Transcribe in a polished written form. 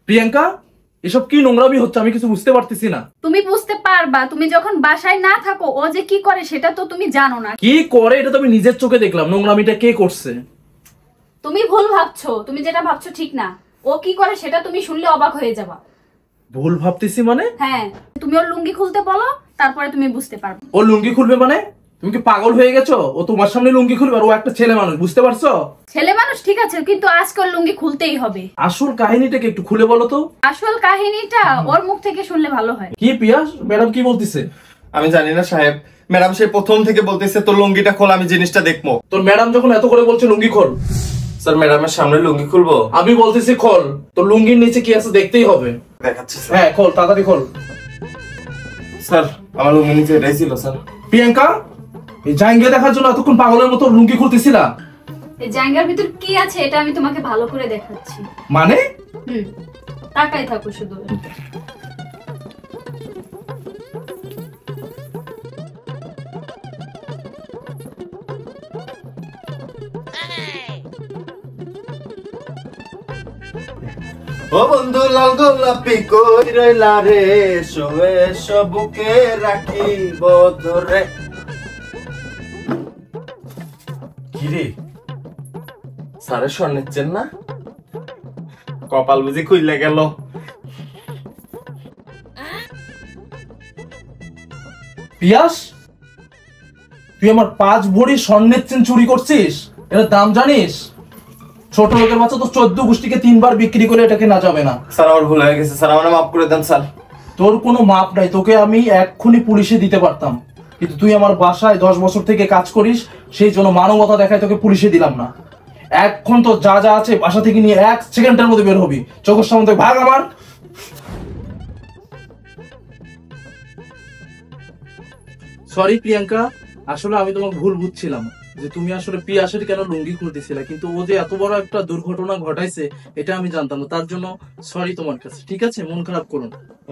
প্রিয়াঙ্কা, এসব কি নোংরামি হচ্ছে? আমি কিছু বুঝতে পারতেছি না। তুমি বুঝতে পারবা, তুমি যখন বাসায় না থাকো ও যে কি করে সেটা তো তুমি জানো না। কি করে এটা তো আমি নিজের চোখে দেখলাম। নোংরামিটা কে করছে? তুমি ভুল ভাবছো, তুমি যেটা ভাবছো ঠিক না। ও কি করে সেটা তুমি শুনলে অবাক হয়ে যাবা। ভুল ভাবতেছি মানে? হ্যাঁ, তুমি ওর লুঙ্গি খুলতে বলো, তারপরে তুমি বুঝতে পারবে। ও লুঙ্গি খুলবে মানে? তুমি কি পাগল হয়ে গেছো? ও তোমার সামনে লুঙ্গি খুলবে? আর ও একটা ছেলে মানুষ, বুঝতে পারছো? ছেলে মানুষ ঠিক আছে, কিন্তু আজকে ওর লুঙ্গি খুলতেই হবে। আসল কাহিনীটাকে একটু খুলে বলো তো। আসল কাহিনীটা ওর মুখ থেকে শুনলে ভালো হয়। কি পিয়াস, ম্যাডাম কি বলতেছে? আমি জানি না সাহেব, ম্যাডাম সে প্রথম থেকে বলতেছে তোর লুঙ্গিটা খোল, আমি জিনিসটা দেখবো। তোর ম্যাডাম যখন এত করে বলছে লুঙ্গি খোল, স্যার ম্যাডামের সামনে লুঙ্গি খুলবো? আমি বলতেছি খোল। তোর লুঙ্গির নিচে কি আছে দেখতেই হবে। দেখাচ্ছি স্যার। হ্যাঁ খোল, তাড়াতাড়ি খোল। স্যার আমার লুঙ্গি নিচে এটাই ছিল স্যার। প্রিয়াঙ্কা, এই জাঙ্গিয়া দেখার জন্য এতক্ষণ পাগলের মতো লুঙ্গি খুলতেছিলা? এই জায়গার ভিতর কি আছে এটা আমি তোমাকে ভালো করে দেখাচ্ছি। মানে? তাকাই থাকো শুধু। ও বন্ধু লাল গোলাপি কই রইলা রে, শোয়ে বুকে রাখিব ধরে। কি রে, স্যারের স্বর নিচ্ছেন না? কপাল বুঝি খুইলে গেল। পিয়াস, তুই আমার 5 ভরি স্বর্ণের চেন চুরি করছিস? এর দাম জানিস? ছোট লোকের বাচ্চা তো 14 গোষ্ঠীকে 3 বার বিক্রি করে এটাকে না যাবে না। স্যার আমার ভুল হয়ে গেছে স্যার, আমার মাফ করে দেন স্যার। তোর কোনো মাপ নাই, তোকে আমি এক্ষুনি পুলিশে দিতে পারতাম, কিন্তু তুই আমার বাসায় 10 বছর থেকে কাজ করিস, সেই জন্য মানবতা দেখায় তোকে পুলিশে দিলাম না। এখন তো যা যা আছে বাসা থেকে নিয়ে 1 সেকেন্ডের মধ্যে বের হবি। চোখের সামনে থেকে ভাগ আমার। সরি প্রিয়াঙ্কা, আসলে আমি তোমাকে ভুল বুঝছিলাম যে তুমি আসলে পিয়াসের কেন লুঙ্গি খুলতেছিলে, কিন্তু ও যে এত বড় একটা দুর্ঘটনা ঘটাইছে এটা আমি জানতাম না। তার জন্য সরি তোমার কাছে, ঠিক আছে? মন খারাপ করো না।